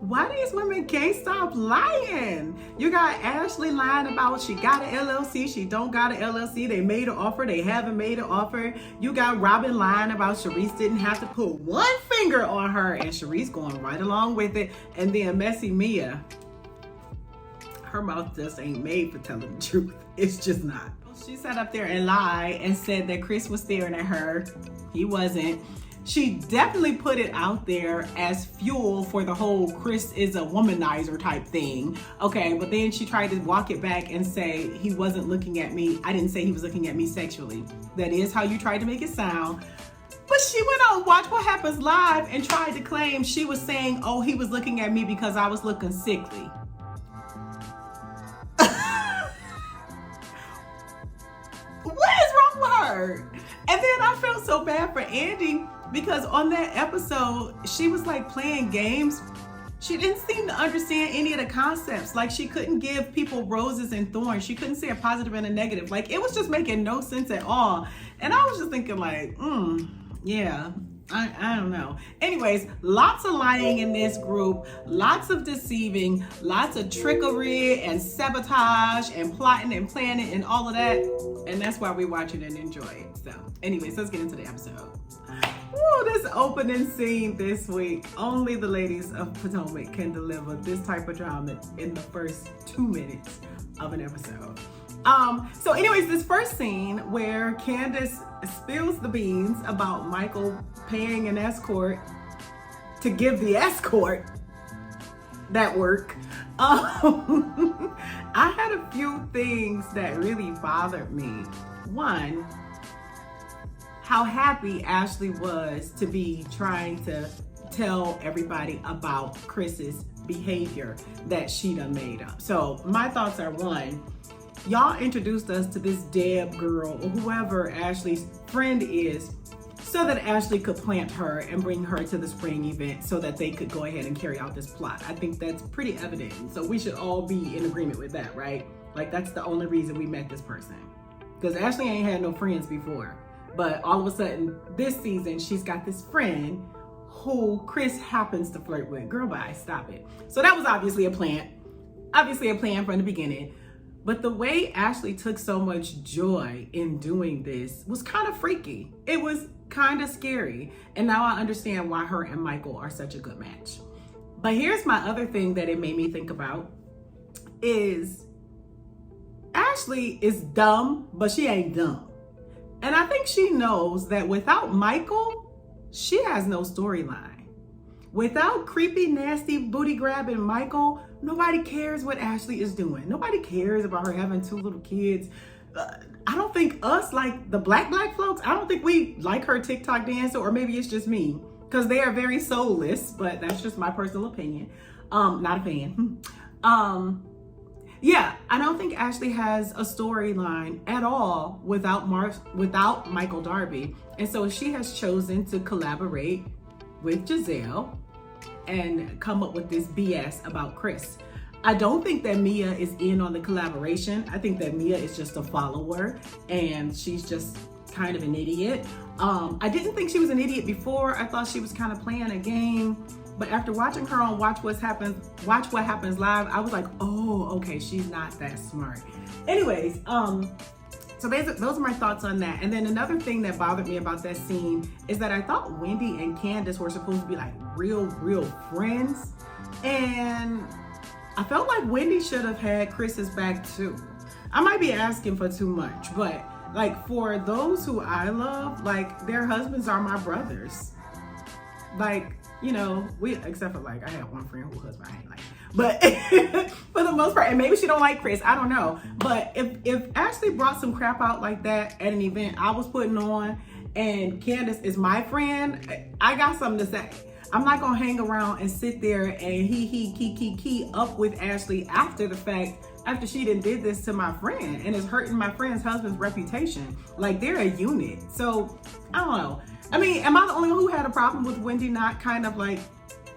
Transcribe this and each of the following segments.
why these women can't stop lying? You got Ashley lying about she got an LLC, she don't got an LLC, they made an offer, they haven't made an offer. You got Robyn lying about Charisse didn't have to put one finger on her, and Charisse going right along with it. And then messy Mia, her mouth just ain't made for telling the truth. It's just not. She sat up there and lied and said that Chris was staring at her. He wasn't. She definitely put it out there as fuel for the whole Chris is a womanizer type thing. Okay, but then she tried to walk it back and say he wasn't looking at me. I didn't say he was looking at me sexually. That is how you tried to make it sound. But she went on Watch What Happens Live and tried to claim she was saying, oh, he was looking at me because I was looking sickly. What is wrong with her? And then I felt so bad for Andy, because on that episode, she was like playing games. She didn't seem to understand any of the concepts. Like, she couldn't give people roses and thorns. She couldn't say a positive and a negative. Like, it was just making no sense at all. And I was just thinking like, yeah, I don't know. Anyways, lots of lying in this group, lots of deceiving, lots of trickery and sabotage and plotting and planning and all of that. And that's why we watch it and enjoy it. So anyways, let's get into the episode. Woo, this opening scene this week, only the ladies of Potomac can deliver this type of drama in the first 2 minutes of an episode. So anyways, this first scene where Candace spills the beans about Michael paying an escort to give the escort that work. I had a few things that really bothered me. One, how happy Ashley was to be trying to tell everybody about Chris's behavior that she done made up. So my thoughts are, one, y'all introduced us to this Deb girl or whoever Ashley's friend is so that Ashley could plant her and bring her to the spring event so that they could go ahead and carry out this plot. I think that's pretty evident. So we should all be in agreement with that, right? Like, that's the only reason we met this person. Because Ashley ain't had no friends before. But all of a sudden, this season, she's got this friend who Chris happens to flirt with. Girl, bye, stop it. So that was obviously a plan. Obviously a plan from the beginning. But the way Ashley took so much joy in doing this was kind of freaky. It was kind of scary. And now I understand why her and Michael are such a good match. But here's my other thing that it made me think about is Ashley is dumb, but she ain't dumb. And I think she knows that without Michael, she has no storyline. Without creepy, nasty, booty grabbing Michael, nobody cares what Ashley is doing. Nobody cares about her having 2 little kids. I don't think us, like the black folks, I don't think we like her TikTok dancer, or maybe it's just me, because they are very soulless, but that's just my personal opinion. Not a fan. Yeah, I don't think Ashley has a storyline at all without Michael Darby. And so she has chosen to collaborate with Giselle and come up with this BS about Chris. I don't think that Mia is in on the collaboration. I think that Mia is just a follower and she's just kind of an idiot. I didn't think she was an idiot before. I thought she was kind of playing a game. But after watching her on Watch What Happens Live, I was like, oh, okay, she's not that smart. Anyways, so those are my thoughts on that. And then another thing that bothered me about that scene is that I thought Wendy and Candace were supposed to be like real friends. And I felt like Wendy should have had Chris's back too. I might be asking for too much, but like, for those who I love, like, their husbands are my brothers. Like, you know, except for like, I have one friend whose husband I ain't like, but for the most part, and maybe she don't like Chris, I don't know. But if Ashley brought some crap out like that at an event I was putting on, and Candace is my friend, I got something to say. I'm not gonna hang around and sit there and key up with Ashley after the fact, after she did this to my friend and is hurting my friend's husband's reputation. Like, they're a unit. So I don't know. I mean, am I the only one who had a problem with Wendy not kind of like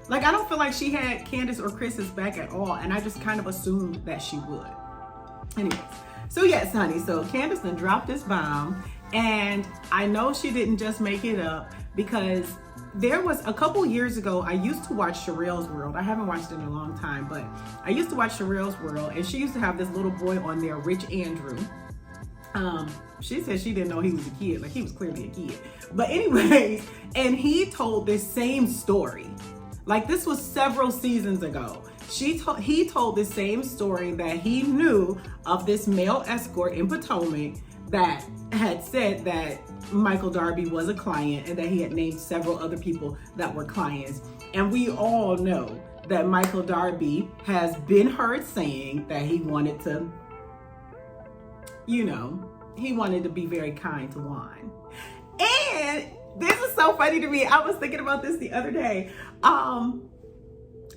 I don't feel like she had Candace or Chris's back at all, and I just kind of assumed that she would. Anyways, so yes, honey, so Candace done dropped this bomb, and I know she didn't just make it up, because there was a couple years ago, I used to watch Charisse's World. I haven't watched it in a long time, but I used to watch Charisse's World, and she used to have this little boy on there, Rich Andrew. She said she didn't know he was a kid, like he was clearly a kid. But anyways, and he told this same story. Like this was several seasons ago. He told the same story that he knew of this male escort in Potomac that had said that Michael Darby was a client and that he had named several other people that were clients. And we all know that Michael Darby has been heard saying that he wanted to, he wanted to be very kind to Juan. And this is so funny to me. I was thinking about this the other day.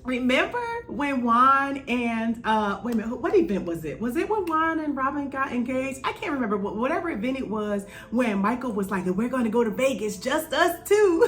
Remember when Juan and wait a minute, what event was it? Was it when Juan and Robyn got engaged? I can't remember. Whatever event it was, when Michael was like, we're going to go to Vegas, just us two.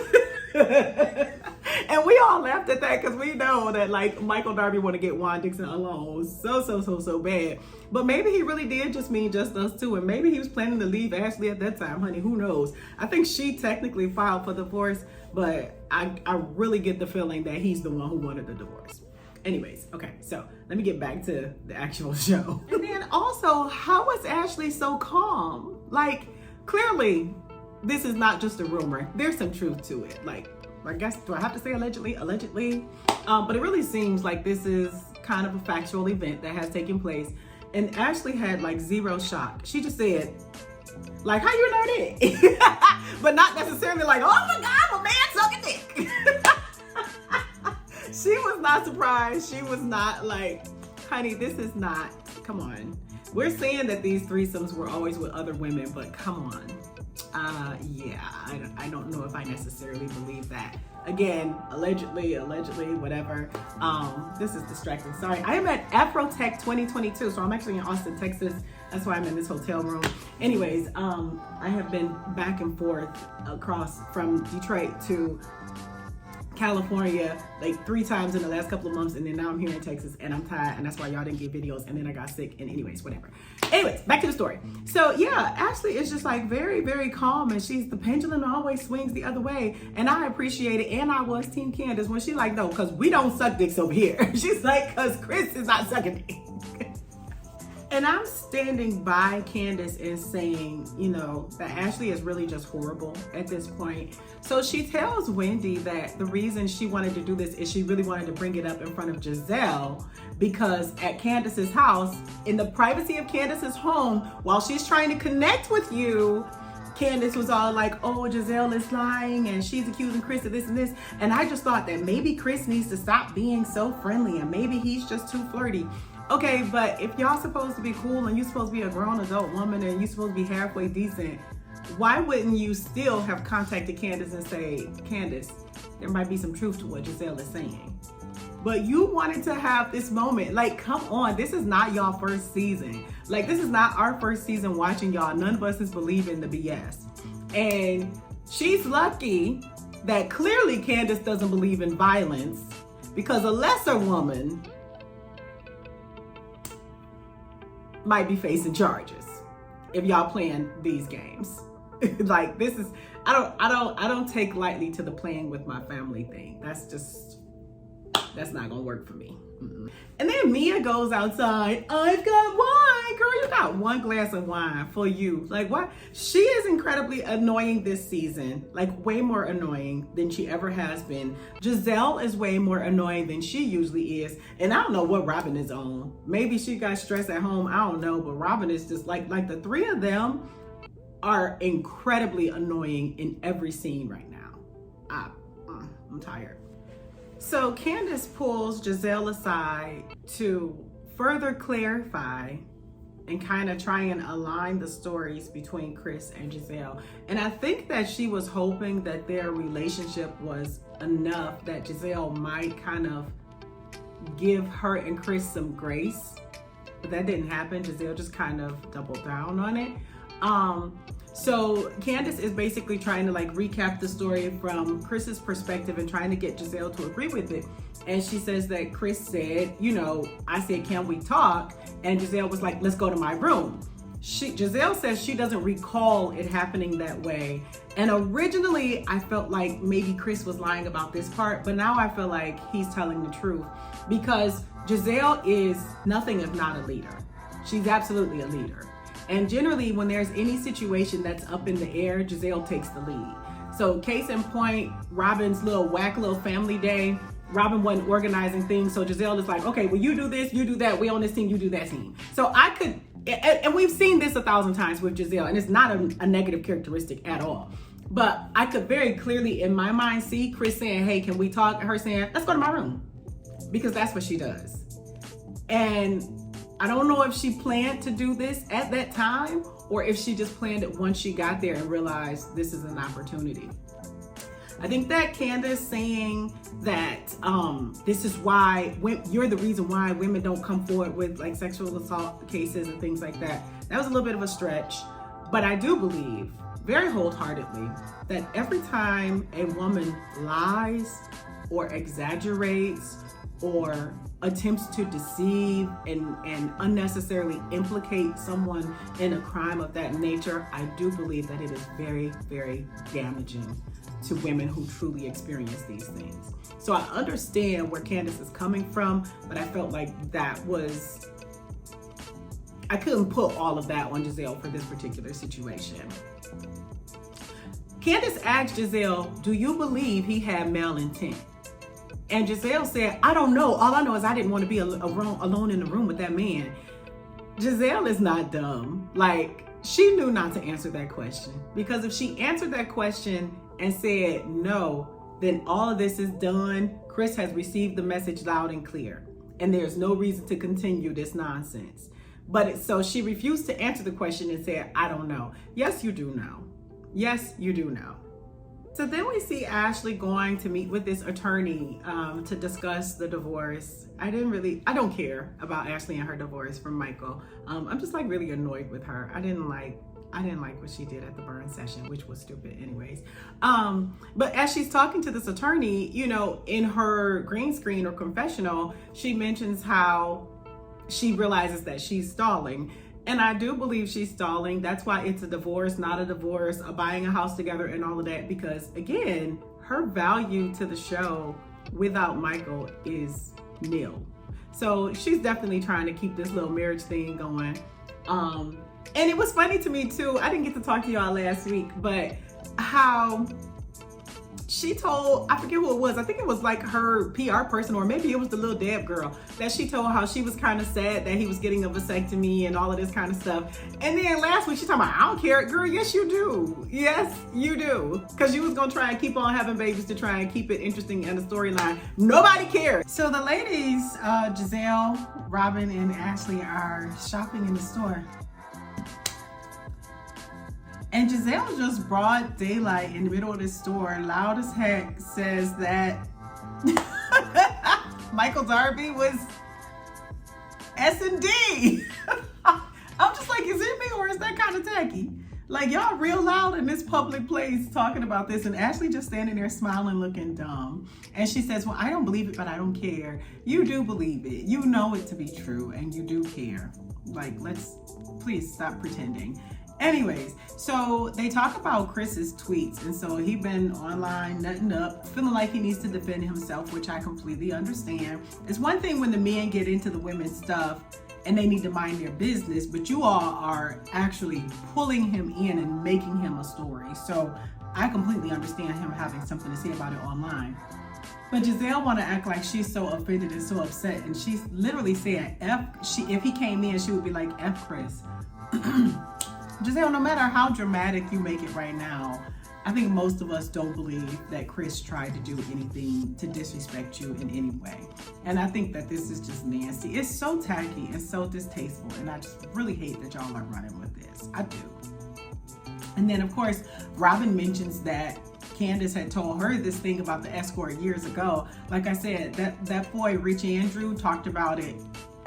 And we all laughed at that because we know that like Michael Darby want to get Juan Dixon alone so bad. But maybe he really did just mean just us two, and maybe he was planning to leave Ashley at that time, honey. Who knows? I think she technically filed for divorce, but I really get the feeling that he's the one who wanted the divorce. Anyways, okay, so let me get back to the actual show. And then also, how was Ashley so calm? Like, clearly, this is not just a rumor. There's some truth to it. Like, I guess, do I have to say allegedly? Allegedly. But it really seems like this is kind of a factual event that has taken place. And Ashley had like zero shock. She just said, like, how you know that? But not necessarily like, oh my God, my man sucking dick. She was not surprised. She was not like, honey, this is not, come on. We're saying that these threesomes were always with other women, but come on. Yeah, I don't know if I necessarily believe that. Again, allegedly, whatever. This is distracting. Sorry. I am at Afrotech 2022, so I'm actually in Austin, Texas. That's why I'm in this hotel room. Anyways, I have been back and forth across from Detroit to California like 3 times in the last couple of months, and then now I'm here in Texas and I'm tired, and that's why y'all didn't get videos, and then I got sick, and anyways, whatever. Anyways, back to the story. So yeah, Ashley is just like very, very calm, and the pendulum always swings the other way, and I appreciate it. And I was Team Candace when she like, no, because we don't suck dicks over here. She's like, because Chris is not sucking dick. And I'm standing by Candace and saying, that Ashley is really just horrible at this point. So she tells Wendy that the reason she wanted to do this is she really wanted to bring it up in front of Giselle, because at Candace's house, in the privacy of Candace's home, while she's trying to connect with you, Candace was all like, oh, Giselle is lying and she's accusing Chris of this and this. And I just thought that maybe Chris needs to stop being so friendly and maybe he's just too flirty. Okay, but if y'all supposed to be cool and you're supposed to be a grown adult woman and you're supposed to be halfway decent, why wouldn't you still have contacted Candace and say, Candace, there might be some truth to what Giselle is saying? But you wanted to have this moment. Like, come on, this is not y'all first season. Like, this is not our first season watching y'all. None of us is believing the BS. And she's lucky that clearly Candace doesn't believe in violence, because a lesser woman might be facing charges if y'all playing these games. Like, this is, I don't take lightly to the playing with my family thing. That's not gonna work for me. And then Mia goes outside. I've got wine. Girl, you got one glass of wine for you. Like, what? She is incredibly annoying this season. Like, way more annoying than she ever has been. Giselle is way more annoying than she usually is. And I don't know what Robyn is on. Maybe she got stressed at home. I don't know. But Robyn is just like the three of them are incredibly annoying in every scene right now. I'm tired. So Candace pulls Giselle aside to further clarify and kind of try and align the stories between Chris and Giselle. And I think that she was hoping that their relationship was enough that Giselle might kind of give her and Chris some grace. But that didn't happen. Giselle just kind of doubled down on it. So Candace is basically trying to like recap the story from Chris's perspective and trying to get Giselle to agree with it. And she says that Chris said, I said, can we talk? And Giselle was like, let's go to my room. Giselle says she doesn't recall it happening that way. And originally I felt like maybe Chris was lying about this part, but now I feel like he's telling the truth, because Giselle is nothing if not a leader. She's absolutely a leader. And generally when there's any situation that's up in the air, Giselle takes the lead. So case in point, Robyn's whack little family day, Robyn wasn't organizing things. So Giselle is like, okay, well, you do this, you do that. We on this team, you do that team. So I could, and we've seen this 1,000 times with Giselle, and it's not a negative characteristic at all. But I could very clearly in my mind see Chris saying, hey, can we talk? And her saying, let's go to my room. Because that's what she does. And I don't know if she planned to do this at that time, or if she just planned it once she got there and realized this is an opportunity. I think that Candace saying that this is why you're the reason why women don't come forward with like sexual assault cases and things like that, that was a little bit of a stretch. But I do believe very wholeheartedly that every time a woman lies or exaggerates or attempts to deceive and unnecessarily implicate someone in a crime of that nature, I do believe that it is very, very damaging to women who truly experience these things. So I understand where Candace is coming from, but I felt like I couldn't put all of that on Giselle for this particular situation. Candace asked Giselle, do you believe he had male intent? And Giselle said, I don't know. All I know is I didn't want to be alone in the room with that man. Giselle is not dumb. Like, she knew not to answer that question, because if she answered that question and said no, then all of this is done. Chris has received the message loud and clear, and there's no reason to continue this nonsense. So she refused to answer the question and said, I don't know. Yes, you do know. Yes, you do know. So then we see Ashley going to meet with this attorney to discuss the divorce. I don't care about Ashley and her divorce from Michael. I'm just like really annoyed with her. I didn't like what she did at the burn session, which was stupid anyways. But as she's talking to this attorney, in her green screen or confessional, she mentions how she realizes that she's stalling. And I do believe she's stalling. That's why it's a divorce, not a divorce, buying a house together and all of that. Because again, her value to the show without Michael is nil. So she's definitely trying to keep this little marriage thing going. And it was funny to me too. I didn't get to talk to y'all last week, but how she told, I forget who it was, I think it was like her PR person, or maybe it was the little Deb girl, that she told how she was kind of sad that he was getting a vasectomy and all of this kind of stuff. And then last week she talking about, I don't care. Girl, yes you do. Yes, you do. Because you was going to try and keep on having babies to try and keep it interesting in the storyline. Nobody cares. So the ladies, Giselle, Robyn, and Ashley are shopping in the store. And Giselle just broad daylight in the middle of the store, loud as heck, says that Michael Darby was S&D. I'm just like, is it me or is that kind of tacky? Like, y'all real loud in this public place talking about this, and Ashley just standing there smiling, looking dumb. And she says, well, I don't believe it, but I don't care. You do believe it. You know it to be true, and you do care. Like, please stop pretending. Anyways, so they talk about Chris's tweets, and so he been online nutting up, feeling like he needs to defend himself, which I completely understand. It's one thing when the men get into the women's stuff and they need to mind their business, but you all are actually pulling him in and making him a story. So I completely understand him having something to say about it online. But Giselle want to act like she's so offended and so upset, and she's literally saying if he came in, she would be like, F Chris. Giselle, no matter how dramatic you make it right now, I think most of us don't believe that Chris tried to do anything to disrespect you in any way. And I think that this is just nasty. It's so tacky and so distasteful, and I just really hate that y'all are running with this. I do. And then, of course, Robyn mentions that Candace had told her this thing about the escort years ago. Like I said, that boy, Rich Andrew, talked about it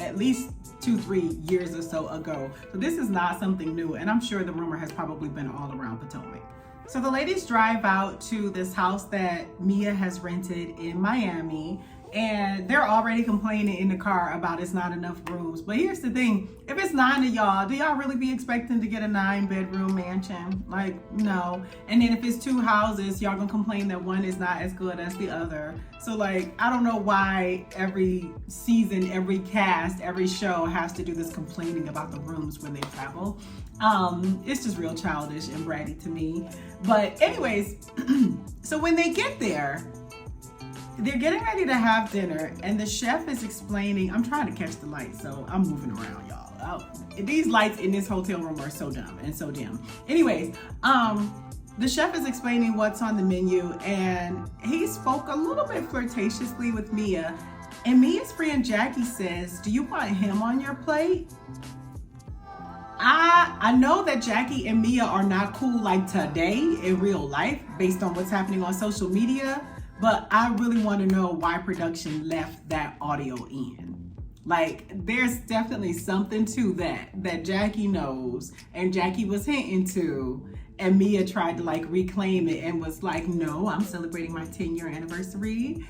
at least 2-3 years or so ago. So this is not something new, and I'm sure the rumor has probably been all around Potomac. So the ladies drive out to this house that Mia has rented in Miami, and they're already complaining in the car about it's not enough rooms. But here's the thing, if it's 9 of y'all, do y'all really be expecting to get a 9-bedroom mansion? Like, no. And then if it's 2 houses, y'all gonna complain that one is not as good as the other. So like, I don't know why every season, every cast, every show has to do this complaining about the rooms when they travel. It's just real childish and bratty to me. But anyways, so when they get there, they're getting ready to have dinner, and the chef is explaining, I'm trying to catch the lights, so I'm moving around, y'all. These lights in this hotel room are so dumb and so dim. Anyways, the chef is explaining what's on the menu, and he spoke a little bit flirtatiously with Mia, and Mia's friend Jackie says, do you want him on your plate? I know that Jackie and Mia are not cool like today in real life based on what's happening on social media, but I really want to know why production left that audio in. Like, there's definitely something to that Jackie knows and Jackie was hinting to, and Mia tried to like reclaim it and was like, no, I'm celebrating my 10-year anniversary.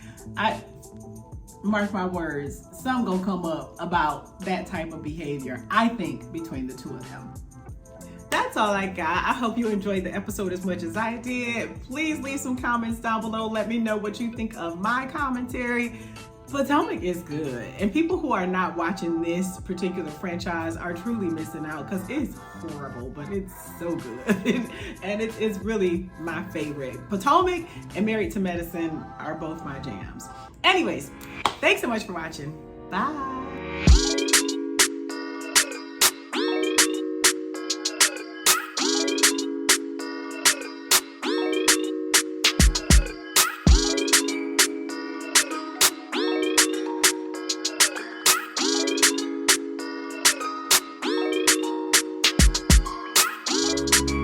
Mark my words, something gonna come up about that type of behavior, I think, between the two of them. That's all I got. I hope you enjoyed the episode as much as I did. Please leave some comments down below. Let me know what you think of my commentary. Potomac is good, and people who are not watching this particular franchise are truly missing out, because it's horrible, but it's so good. And it's really my favorite. Potomac and Married to Medicine are both my jams. Anyways, thanks so much for watching. Bye.